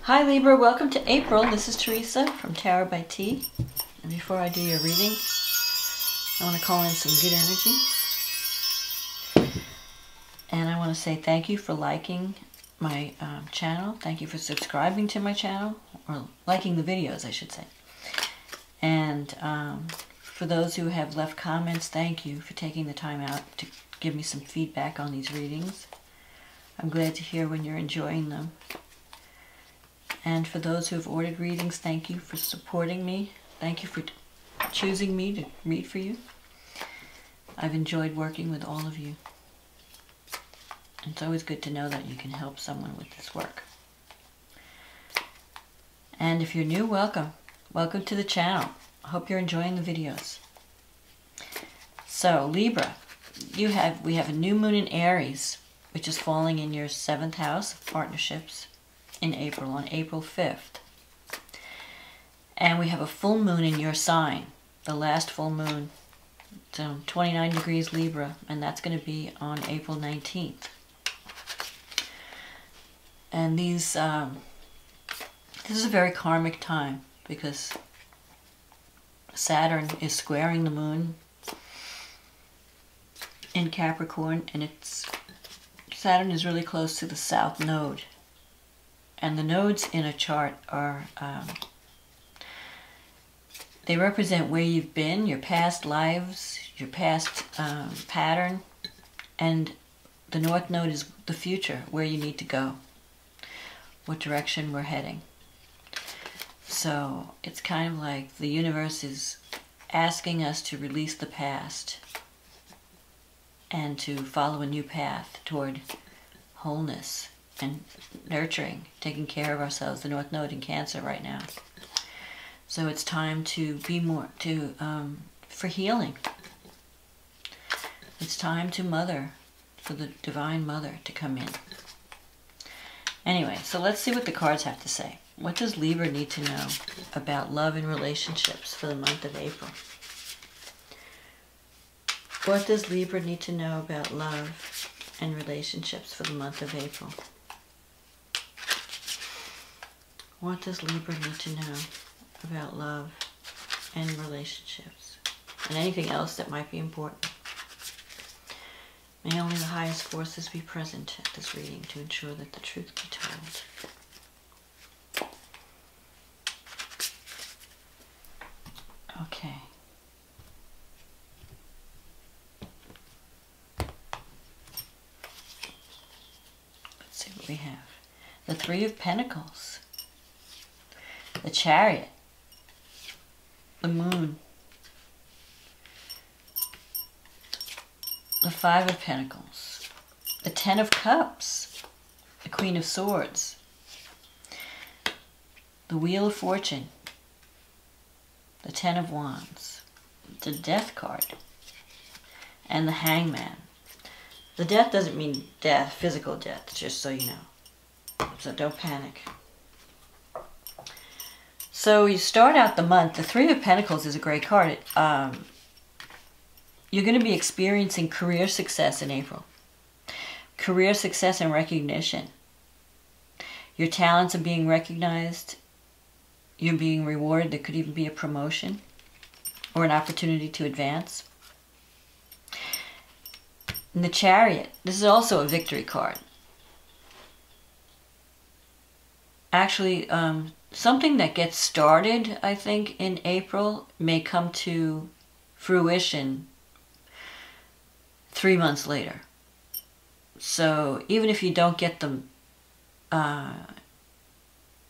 Hi Libra, welcome to April. This is Teresa from Tarot by T. And before I do your reading, I want to call in some good energy. And I want to say thank you for liking my channel. Thank you for subscribing to my channel, or liking the videos, I should say. And for those who have left comments, thank you for taking the time out to give me some feedback on these readings. I'm glad to hear when you're enjoying them. And for those who have ordered readings, thank you for supporting me. Thank you for choosing me to read for you. I've enjoyed working with all of you. It's always good to know that you can help someone with this work. And if you're new, welcome. Welcome to the channel. I hope you're enjoying the videos. So, Libra, we have a new moon in Aries, which is falling in your 7th house of partnerships in April, on April 5th. And we have a full moon in your sign, the last full moon. So 29 degrees Libra, and that's going to be on April 19th. And this is a very karmic time because Saturn is squaring the moon in Capricorn, and Saturn is really close to the south node. And the nodes in a chart are, they represent where you've been, your past lives, your past pattern, and the north node is the future, where you need to go, what direction we're heading. So it's kind of like the universe is asking us to release the past and to follow a new path toward wholeness and nurturing, taking care of ourselves. The North Node in Cancer right now. So it's time to be more, for healing. It's time to mother, for the Divine Mother to come in. Anyway, so let's see what the cards have to say. What does Libra need to know about love and relationships for the month of April? What does Libra need to know about love and relationships for the month of April? What does Libra need to know about love and relationships? And anything else that might be important. May only the highest forces be present at this reading to ensure that the truth be told. Okay. Let's see what we have. The Three of Pentacles. The Chariot, the Moon, the Five of Pentacles, the Ten of Cups, the Queen of Swords, the Wheel of Fortune, the Ten of Wands, the Death card, and the Hangman. The Death doesn't mean death, physical death, just so you know. So don't panic. So you start out the month, the Three of Pentacles is a great card. You're going to be experiencing career success in April. Career success and recognition. Your talents are being recognized. You're being rewarded. There could even be a promotion or an opportunity to advance. And the Chariot, this is also a victory card. Actually, something that gets started, I think, in April may come to fruition 3 months later. So even if you don't get the,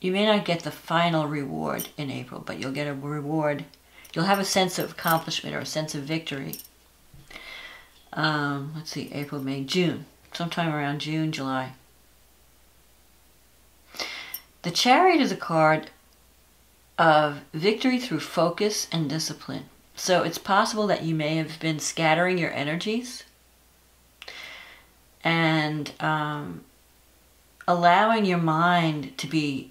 you may not get the final reward in April, but you'll get a reward. You'll have a sense of accomplishment or a sense of victory. Let's see, April, May, June. Sometime around June, July. The Chariot is a card of victory through focus and discipline. So it's possible that you may have been scattering your energies and allowing your mind to be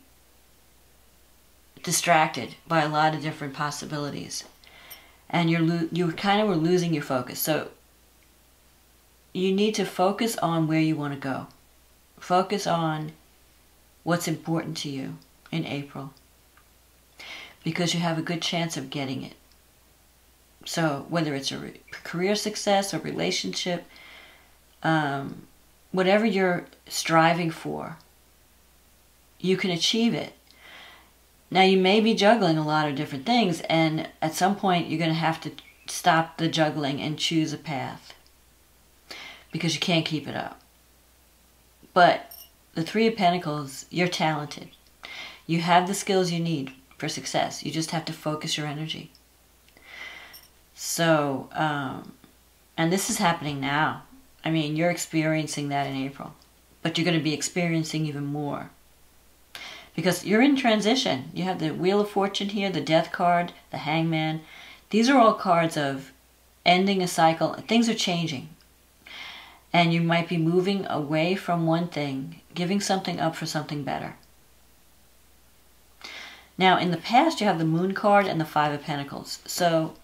distracted by a lot of different possibilities. And you kind of were losing your focus. So you need to focus on where you want to go. Focus on what's important to you. in April, because you have a good chance of getting it. So whether it's a career success or relationship, whatever you're striving for, you can achieve it. Now, you may be juggling a lot of different things, and at some point you're going to have to stop the juggling and choose a path, because you can't keep it up. But the Three of Pentacles, you're talented. You have the skills you need for success. You just have to focus your energy. So, and this is happening now. I mean, you're experiencing that in April, but you're going to be experiencing even more, because you're in transition. You have the Wheel of Fortune here, the Death card, the Hangman. These are all cards of ending a cycle. Things are changing. And you might be moving away from one thing, giving something up for something better. Now, in the past, you have the Moon card and the Five of Pentacles. So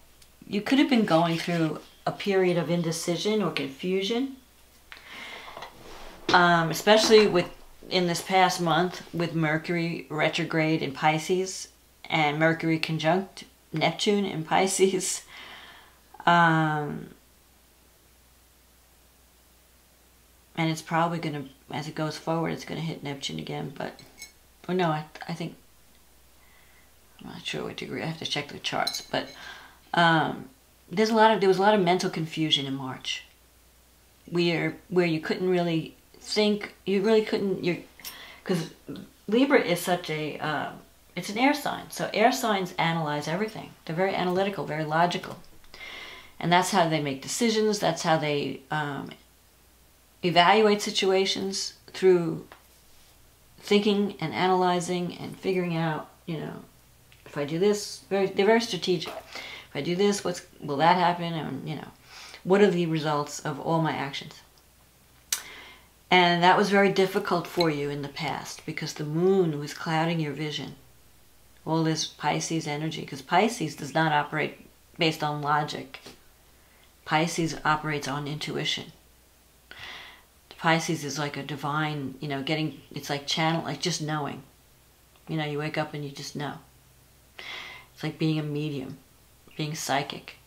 you could have been going through a period of indecision or confusion, especially in this past month with Mercury retrograde in Pisces and Mercury conjunct Neptune in Pisces. And it's probably going to, as it goes forward, it's going to hit Neptune again. But, or no, I think, I'm not sure what degree. I have to check the charts. But there was a lot of mental confusion in March, where you couldn't really think. You really couldn't. Because Libra is such a it's an air sign. So air signs analyze everything. They're very analytical, very logical, and that's how they make decisions. That's how they evaluate situations, through thinking and analyzing and figuring out, if I do this, they're very strategic. If I do this, will that happen? And, what are the results of all my actions? And that was very difficult for you in the past, because the moon was clouding your vision. All this Pisces energy, because Pisces does not operate based on logic. Pisces operates on intuition. Pisces is like a divine, it's like channel, like just knowing. You wake up and you just know. It's like being a medium, being psychic.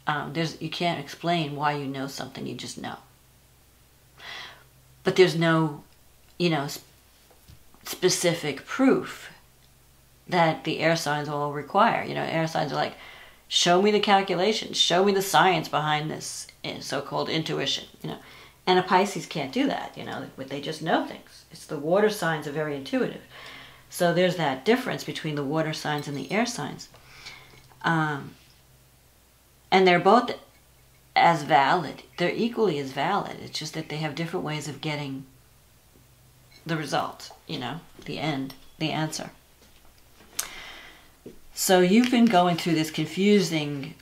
You can't explain why you know something, you just know. But there's no, specific proof that the air signs all require. Air signs are like, show me the calculations, show me the science behind this so-called intuition, And a Pisces can't do that, they just know things. It's the water signs are very intuitive. So there's that difference between the water signs and the air signs. And they're both as valid. They're equally as valid. It's just that they have different ways of getting the result, the end, the answer. So you've been going through this confusing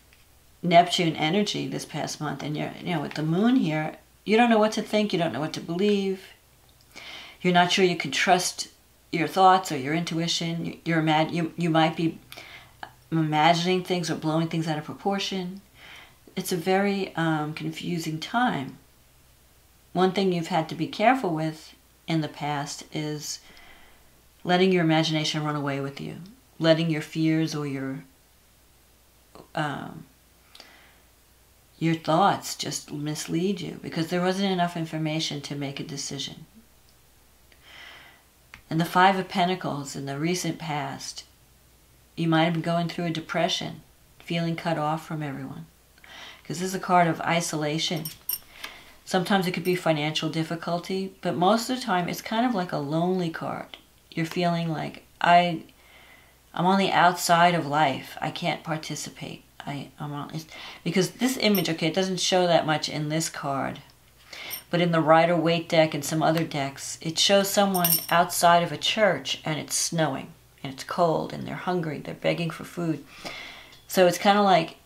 Neptune energy this past month, and you're, with the moon here, you don't know what to think, you don't know what to believe. You're not sure you can trust your thoughts or your intuition. You might be imagining things or blowing things out of proportion. It's a very confusing time. One thing you've had to be careful with in the past is letting your imagination run away with you. Letting your fears or your thoughts just mislead you, because there wasn't enough information to make a decision. And the Five of Pentacles in the recent past, you might have been going through a depression, feeling cut off from everyone. Because this is a card of isolation. Sometimes it could be financial difficulty, but most of the time it's kind of like a lonely card. You're feeling like, I'm on the outside of life. I can't participate. Because this image, okay, it doesn't show that much in this card. But in the Rider-Waite deck and some other decks, it shows someone outside of a church and it's snowing and it's cold and they're hungry, they're begging for food. So it's kind of like,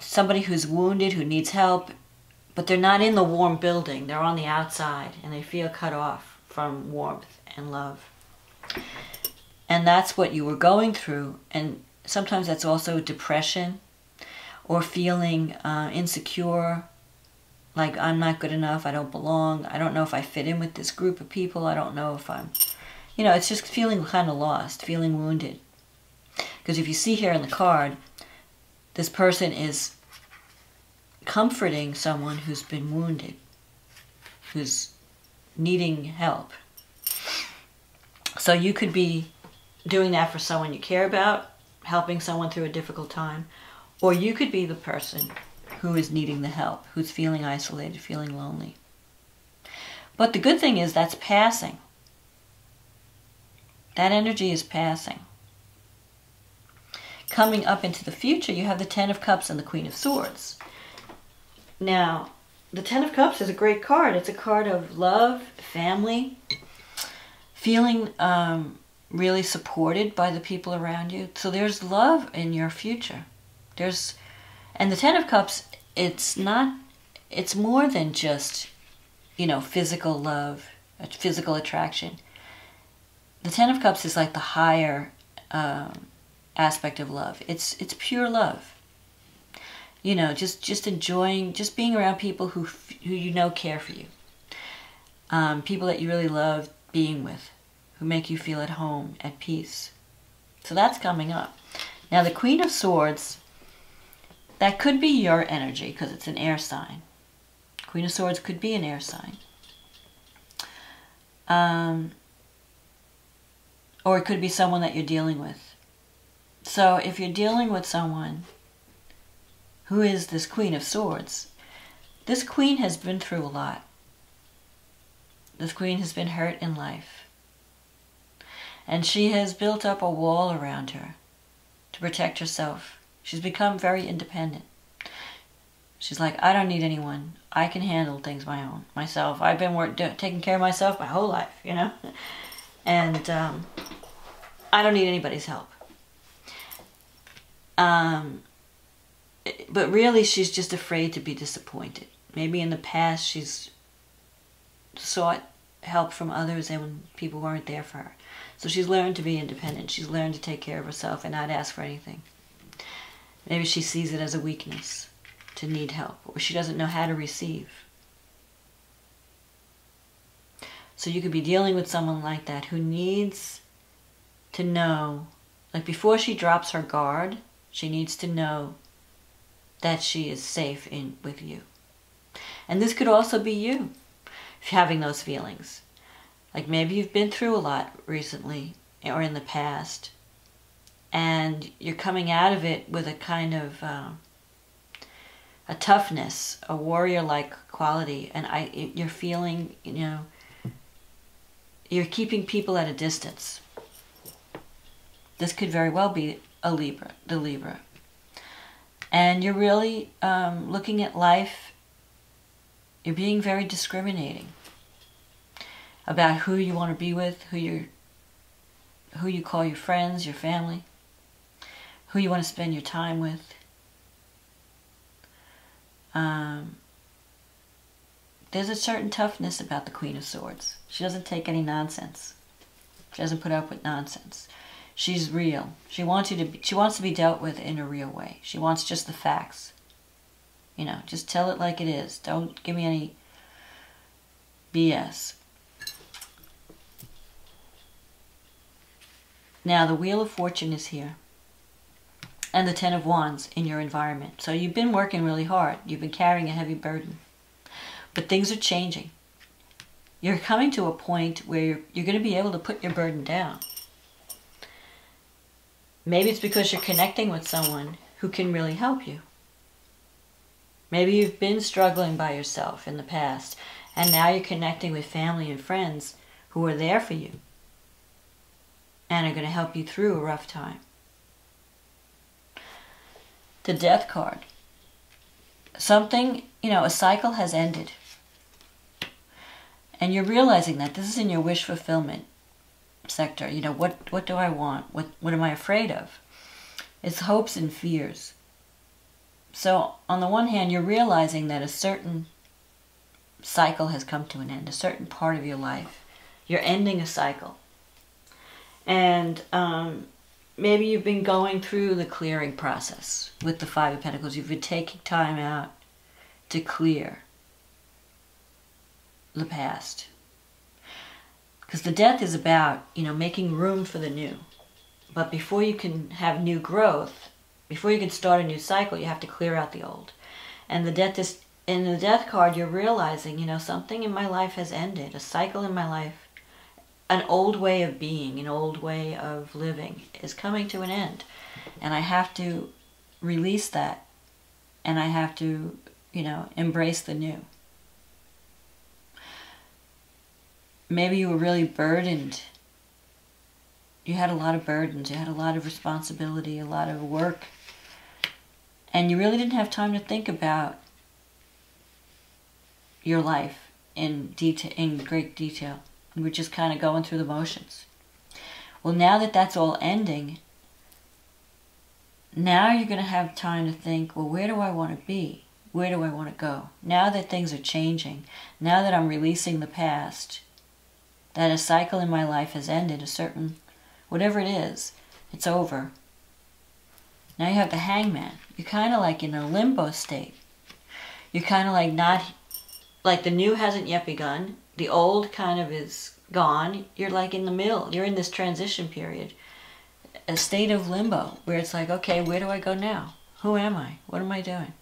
somebody who's wounded, who needs help, but they're not in the warm building, they're on the outside and they feel cut off from warmth and love. And that's what you were going through. And sometimes that's also depression or feeling insecure, like I'm not good enough, I don't belong, I don't know if I fit in with this group of people, I don't know if I'm, you know, it's just feeling kind of lost, feeling wounded. Because if you see here in the card, this person is comforting someone who's been wounded, who's needing help. So you could be doing that for someone you care about, helping someone through a difficult time, or you could be the person who is needing the help, who's feeling isolated, feeling lonely. But the good thing is that's passing. That energy is passing. Coming up into the future, you have the Ten of Cups and the Queen of Swords. Now, the Ten of Cups is a great card. It's a card of love, family, feeling really supported by the people around you. So there's love in your future. And the Ten of Cups, it's more than just, you know, physical love, physical attraction. The Ten of Cups is like the higher aspect of love. It's pure love. You know, just enjoying, just being around people who you know care for you. People that you really love being with, who make you feel at home, at peace. So that's coming up. Now the Queen of Swords, that could be your energy because it's an air sign. Queen of Swords could be an air sign. Or it could be someone that you're dealing with. So if you're dealing with someone who is this Queen of Swords, this queen has been through a lot. This queen has been hurt in life. And she has built up a wall around her to protect herself. She's become very independent. She's like, I don't need anyone. I can handle things myself. I've been taking care of myself my whole life, you know? And I don't need anybody's help. But really, she's just afraid to be disappointed. Maybe in the past, she's sought help from others and when people weren't there for her. So she's learned to be independent. She's learned to take care of herself and not ask for anything. Maybe she sees it as a weakness to need help, or she doesn't know how to receive. So you could be dealing with someone like that who needs to know, like before she drops her guard, she needs to know that she is safe with you. And this could also be you having those feelings. Like maybe you've been through a lot recently or in the past, and you're coming out of it with a kind of a toughness, a warrior-like quality, and you're feeling, you know, you're keeping people at a distance. This could very well be the Libra. And you're really looking at life, you're being very discriminating about who you want to be with, who you call your friends, your family, who you want to spend your time with. There's a certain toughness about the Queen of Swords. She doesn't take any nonsense. She doesn't put up with nonsense. She's real. She wants to be dealt with in a real way. She wants just the facts. You know, just tell it like it is. Don't give me any BS. Now the Wheel of Fortune is here. And the Ten of Wands in your environment. So you've been working really hard. You've been carrying a heavy burden. But things are changing. You're coming to a point where you're going to be able to put your burden down. Maybe it's because you're connecting with someone who can really help you. Maybe you've been struggling by yourself in the past, and now you're connecting with family and friends who are there for you and are going to help you through a rough time. The Death card. Something, you know, a cycle has ended. And you're realizing that this is in your wish fulfillment sector. You know, what do I want? What am I afraid of? It's hopes and fears. So on the one hand, you're realizing that a certain cycle has come to an end, a certain part of your life. You're ending a cycle. And maybe you've been going through the clearing process with the Five of Pentacles. You've been taking time out to clear the past. Because the death is about, making room for the new. But before you can have new growth, before you can start a new cycle, you have to clear out the old. And the death is, in the death card, you're realizing, something in my life has ended. A cycle in my life, an old way of being, an old way of living is coming to an end. And I have to release that. And I have to, embrace the new. Maybe you were really burdened. You had a lot of burdens. You had a lot of responsibility, a lot of work. And you really didn't have time to think about your life in great detail. You were just kind of going through the motions. Well, now that that's all ending, now you're going to have time to think, well, where do I want to be? Where do I want to go? Now that things are changing, now that I'm releasing the past, that a cycle in my life has ended, a certain, whatever it is, it's over. Now you have the Hangman. You're kind of like in a limbo state. You're kind of like not, like the new hasn't yet begun. The old kind of is gone. You're like in the middle. You're in this transition period. A state of limbo where it's like, okay, where do I go now? Who am I? What am I doing?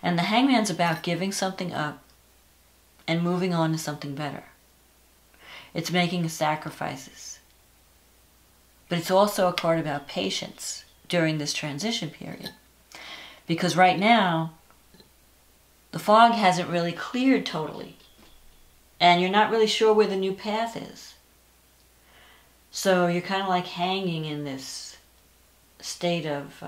And the Hangman's about giving something up and moving on to something better. It's making sacrifices. But it's also a card about patience during this transition period. Because right now, the fog hasn't really cleared totally. And you're not really sure where the new path is. So you're kind of like hanging in this state of,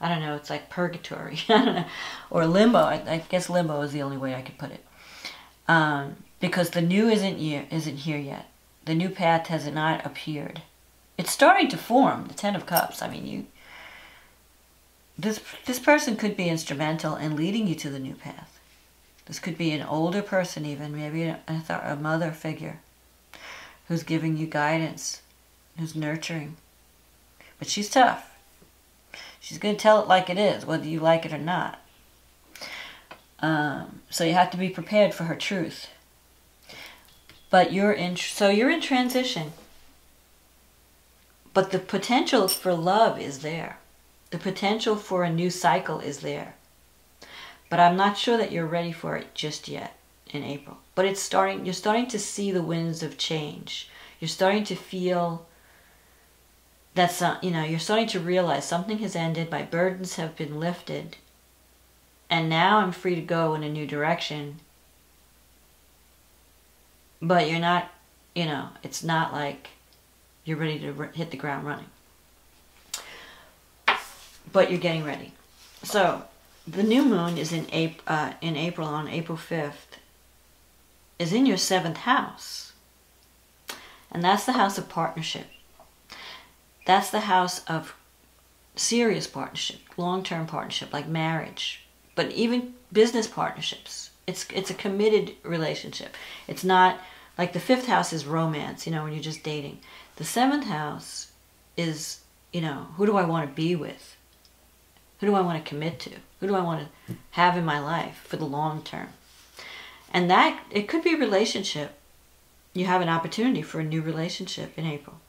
I don't know, it's like purgatory. I don't know. Or limbo. I guess limbo is the only way I could put it. Because the new isn't here yet. The new path has not appeared. It's starting to form, the Ten of Cups. I mean, this person could be instrumental in leading you to the new path. This could be an older person even, maybe a mother figure who's giving you guidance, who's nurturing. But she's tough. She's going to tell it like it is, whether you like it or not. So you have to be prepared for her truth. But you're in transition. But the potential for love is there. The potential for a new cycle is there. But I'm not sure that you're ready for it just yet in April. But you're starting to see the winds of change. You're starting to feel that, you're starting to realize something has ended, my burdens have been lifted, and now I'm free to go in a new direction. But you're not, it's not like you're ready to hit the ground running. But you're getting ready. So, the new moon is in April, on April 5th, is in your 7th house. And that's the house of partnership. That's the house of serious partnership, long-term partnership, like marriage. But even business partnerships. It's a committed relationship. It's not, like the 5th house is romance, when you're just dating. The 7th house is, who do I want to be with? Who do I want to commit to? Who do I want to have in my life for the long term? And that, it could be a relationship. You have an opportunity for a new relationship in April.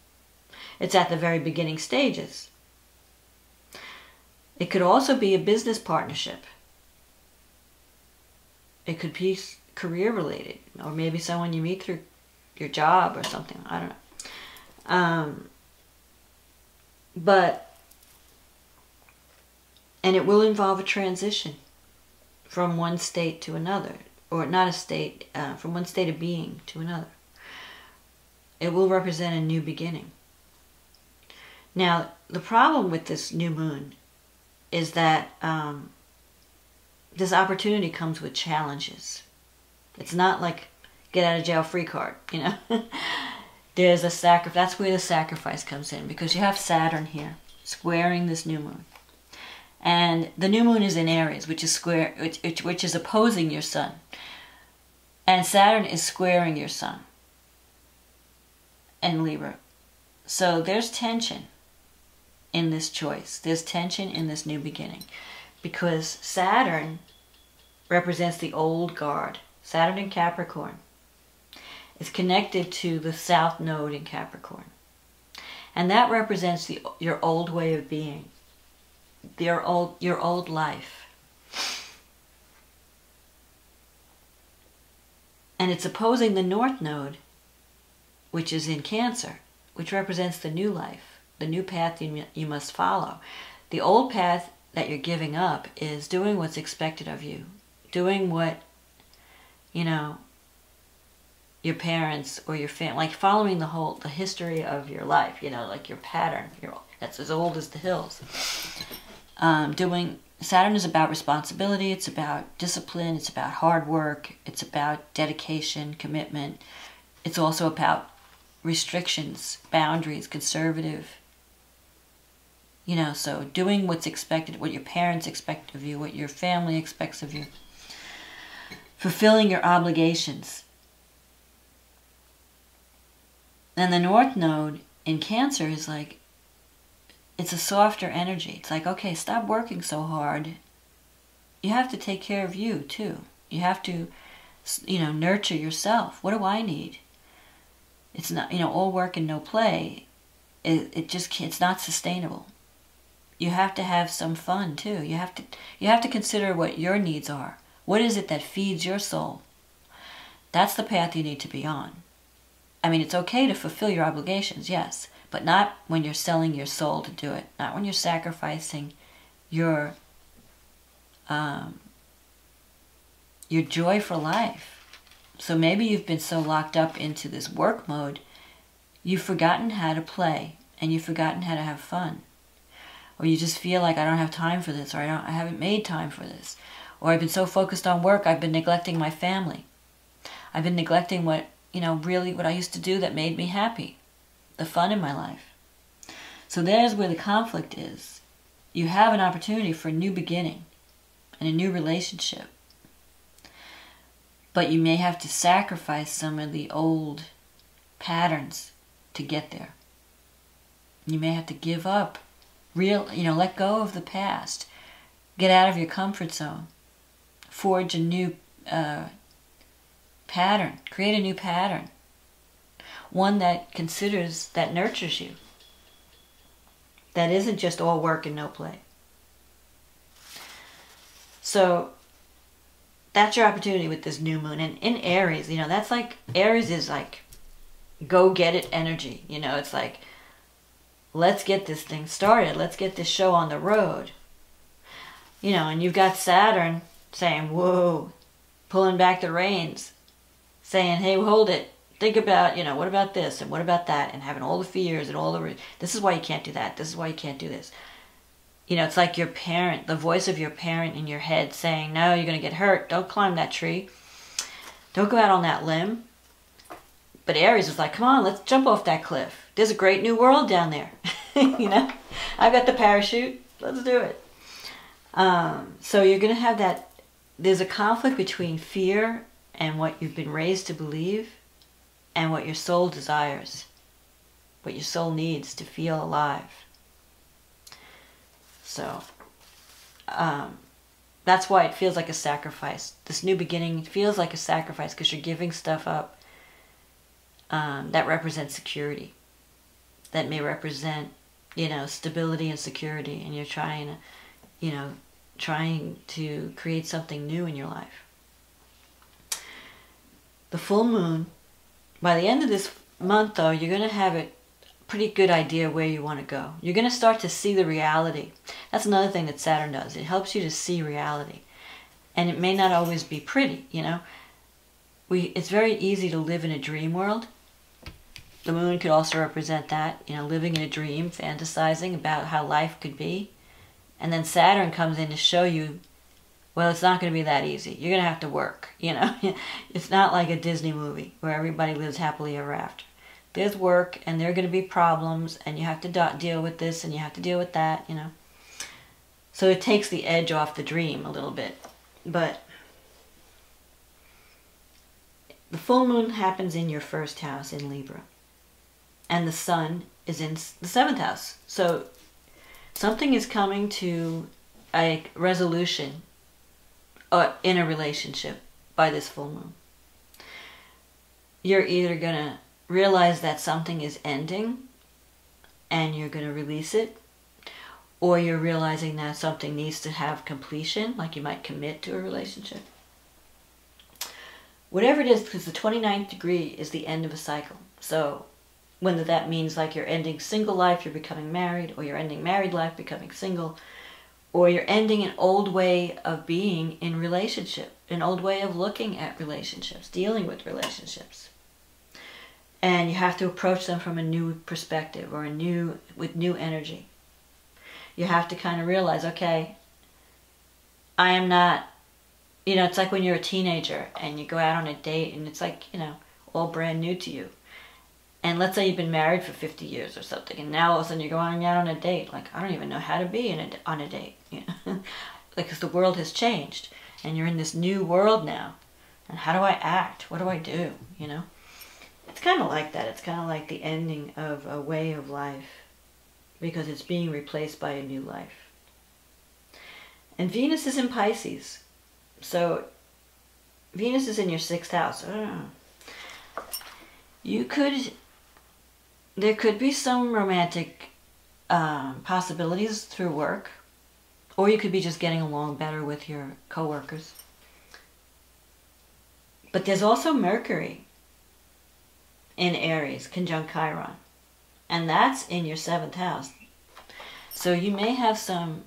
It's at the very beginning stages. It could also be a business partnership. It could be career related, or maybe someone you meet through your job or something. I don't know. And it will involve a transition from one state to another, or not a state, from one state of being to another. It will represent a new beginning. Now, the problem with this new moon is that this opportunity comes with challenges. It's not like get out of jail free card, There's a sacrifice. That's where the sacrifice comes in, because you have Saturn here squaring this new moon. And the new moon is in Aries, which is opposing your sun. And Saturn is squaring your sun and Libra. So there's tension in this choice. There's tension in this new beginning. Because Saturn represents the old guard. Saturn in Capricorn is connected to the South Node in Capricorn. And that represents your old way of being, your old life. And it's opposing the North Node, which is in Cancer, which represents the new life, the new path you must follow. The old path that you're giving up is doing what's expected of you, doing what, you know, your parents or your family, like following the history of your life, you know, like your pattern, that's as old as the hills. Saturn is about responsibility, it's about discipline, it's about hard work, it's about dedication, commitment. It's also about restrictions, boundaries, conservative. You know, so doing what's expected, what your parents expect of you, what your family expects of you. Fulfilling your obligations. And the North Node in Cancer is like, it's a softer energy. It's like, okay, stop working so hard. You have to take care of you too. You have to, you know, nurture yourself. What do I need? It's not, you know, all work and no play. It's not sustainable. You have to have some fun too. You have to consider what your needs are. What is it that feeds your soul? That's the path you need to be on. I mean, it's okay to fulfill your obligations, yes, but not when you're selling your soul to do it. Not when you're sacrificing your joy for life. So maybe you've been so locked up into this work mode, you've forgotten how to play and you've forgotten how to have fun. Or you just feel like, I don't have time for this, or I haven't made time for this. Or I've been so focused on work, I've been neglecting my family. I've been neglecting what I used to do that made me happy. The fun in my life. So there's where the conflict is. You have an opportunity for a new beginning and a new relationship. But you may have to sacrifice some of the old patterns to get there. You may have to give up, let go of the past. Get out of your comfort zone. Forge a new pattern. Create a new pattern. One that nurtures you. That isn't just all work and no play. So that's your opportunity with this new moon. And in Aries, that's like, Aries is like go get it energy. It's like, let's get this thing started. Let's get this show on the road. And you've got Saturn saying, whoa, pulling back the reins, saying, hey, hold it. Think about, what about this and what about that, and having all the fears and all the, this is why you can't do that. This is why you can't do this. It's like your parent, the voice of your parent in your head saying, no, you're going to get hurt. Don't climb that tree. Don't go out on that limb. But Aries is like, come on, let's jump off that cliff. There's a great new world down there. I've got the parachute. Let's do it. So you're going to have that, there's a conflict between fear and what you've been raised to believe and what your soul desires, what your soul needs to feel alive. So that's why it feels like a sacrifice. This new beginning feels like a sacrifice because you're giving stuff up that represents security, that may represent, stability and security, and you're trying to create something new in your life. The full moon, by the end of this month though, you're going to have a pretty good idea where you want to go. You're going to start to see the reality. That's another thing that Saturn does. It helps you to see reality. And it may not always be pretty, It's very easy to live in a dream world. The moon could also represent that, living in a dream, fantasizing about how life could be. And then Saturn comes in to show you, well, it's not going to be that easy. You're going to have to work, It's not like a Disney movie where everybody lives happily ever after. There's work, and there are going to be problems, and you have to deal with this, and you have to deal with that, So it takes the edge off the dream a little bit. But the full moon happens in your first house in Libra. And the sun is in the 7th house. So something is coming to a resolution in a relationship by this full moon. you're either going to realize that something is ending and you're going to release it, or you're realizing that something needs to have completion, like you might commit to a relationship. Whatever it is, because the 29th degree is the end of a cycle. So whether that means like you're ending single life, you're becoming married, or you're ending married life, becoming single, or you're ending an old way of being in relationship, an old way of looking at relationships, dealing with relationships. And you have to approach them from a new perspective, or with new energy. You have to kind of realize, okay, I am not, it's like when you're a teenager and you go out on a date and it's like, all brand new to you. And let's say you've been married for 50 years or something, and now all of a sudden you're going out on a date. Like, I don't even know how to be on a date, because the world has changed, and you're in this new world now. And how do I act? What do I do? It's kind of like that. It's kind of like the ending of a way of life, because it's being replaced by a new life. And Venus is in Pisces, so Venus is in your 6th house. There could be some romantic possibilities through work, or you could be just getting along better with your coworkers. But there's also Mercury in Aries, conjunct Chiron, and that's in your 7th house. So you may have some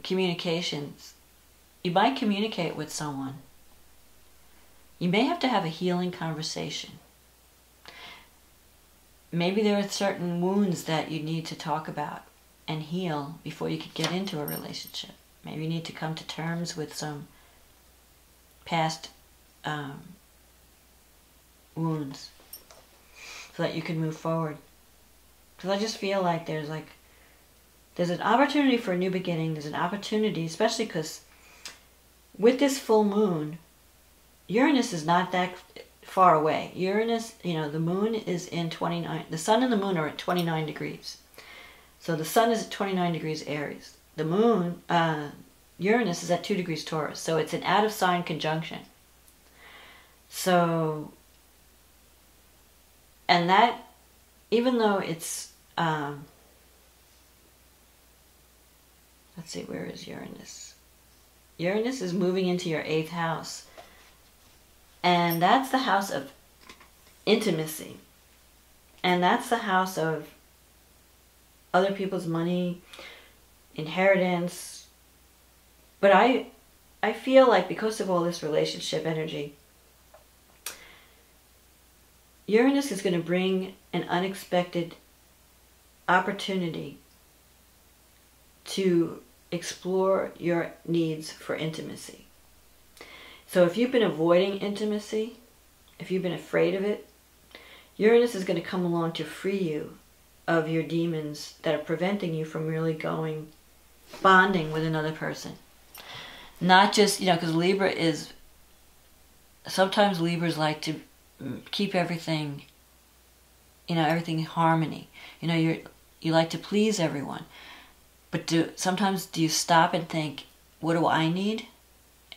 communications. You might communicate with someone. You may have to have a healing conversation. Maybe there are certain wounds that you need to talk about and heal before you could get into a relationship. Maybe you need to come to terms with some past wounds so that you can move forward. Because I just feel like there's an opportunity for a new beginning. There's an opportunity, especially because with this full moon, Uranus is not that far away. Uranus, the moon is in 29, the sun and the moon are at 29 degrees. So the sun is at 29 degrees Aries. The moon, Uranus is at 2 degrees Taurus. So it's an out of sign conjunction. So, and that, even though it's, let's see, where is Uranus? Uranus is moving into your 8th house. And that's the house of intimacy. And that's the house of other people's money, inheritance. But I feel like because of all this relationship energy, Uranus is going to bring an unexpected opportunity to explore your needs for intimacy. So if you've been avoiding intimacy, if you've been afraid of it, Uranus is going to come along to free you of your demons that are preventing you from really bonding with another person. Not just, because Libra is, sometimes Libras like to keep everything, everything in harmony. You like to please everyone. But sometimes do you stop and think, what do I need?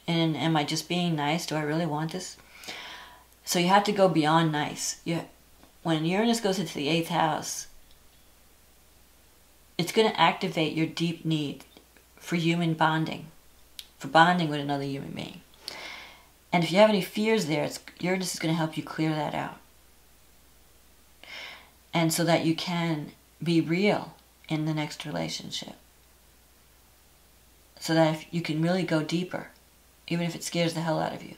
And am I just being nice? Do I really want this? So you have to go beyond nice. When Uranus goes into the 8th house, it's going to activate your deep need for human bonding, for bonding with another human being. And if you have any fears there, Uranus is going to help you clear that out. And so that you can be real in the next relationship. So that if you can really go deeper, even if it scares the hell out of you.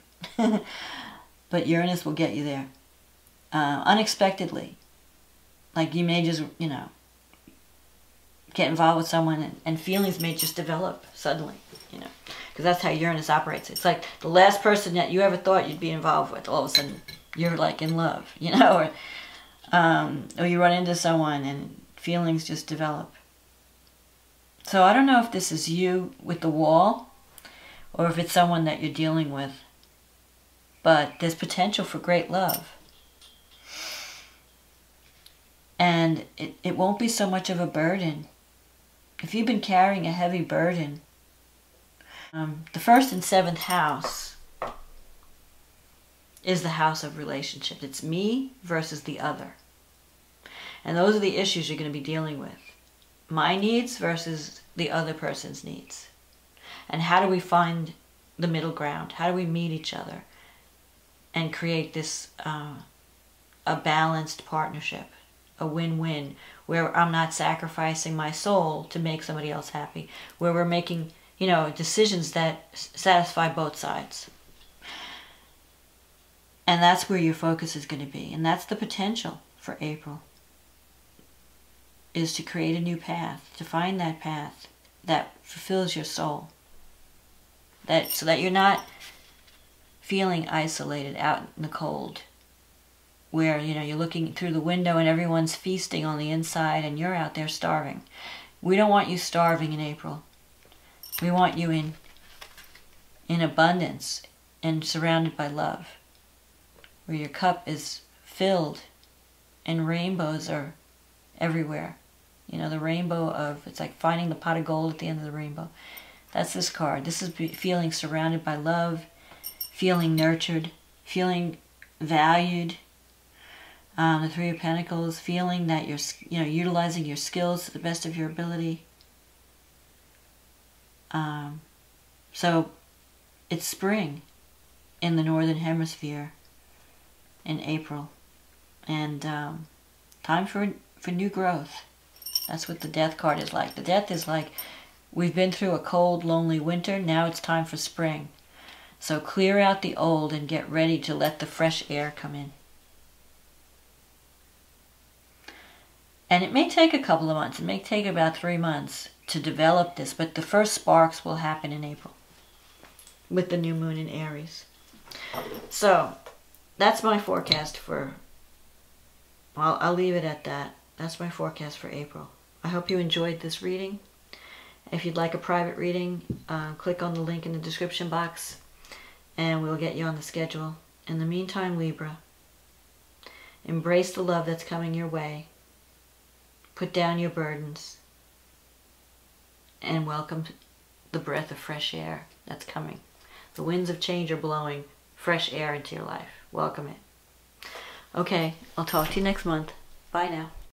But Uranus will get you there. Unexpectedly. Like you may just, get involved with someone and feelings may just develop suddenly, Because that's how Uranus operates. It's like the last person that you ever thought you'd be involved with, all of a sudden you're like in love, or you run into someone and feelings just develop. So I don't know if this is you with the wall, or if it's someone that you're dealing with. But there's potential for great love. And it won't be so much of a burden. If you've been carrying a heavy burden, the 1st and 7th house is the house of relationship. It's me versus the other. And those are the issues you're going to be dealing with. My needs versus the other person's needs. And how do we find the middle ground? How do we meet each other and create this a balanced partnership, a win-win, where I'm not sacrificing my soul to make somebody else happy, where we're making, you know, decisions that satisfy both sides. And that's where your focus is going to be. And that's the potential for April, is to create a new path, to find that path that fulfills your soul. So that you're not feeling isolated out in the cold, where, you know, you're looking through the window and everyone's feasting on the inside and you're out there starving. We don't want you starving in April. We want you in abundance and surrounded by love, where your cup is filled and rainbows are everywhere. You know, the rainbow of, it's like finding the pot of gold at the end of the rainbow. That's this card. This is feeling surrounded by love, feeling nurtured, feeling valued. The Three of Pentacles, feeling that you're, you know, utilizing your skills to the best of your ability. So it's spring in the Northern Hemisphere in April. And time for new growth. That's what the Death card is like. The Death is like, we've been through a cold, lonely winter. Now it's time for spring. So clear out the old and get ready to let the fresh air come in. And it may take a couple of months. It may take about 3 months to develop this. But the first sparks will happen in April with the new moon in Aries. So that's my forecast for, well, I'll leave it at that. That's my forecast for April. I hope you enjoyed this reading. If you'd like a private reading, click on the link in the description box and we'll get you on the schedule. In the meantime, Libra, embrace the love that's coming your way. Put down your burdens and welcome the breath of fresh air that's coming. The winds of change are blowing fresh air into your life. Welcome it. Okay, I'll talk to you next month. Bye now.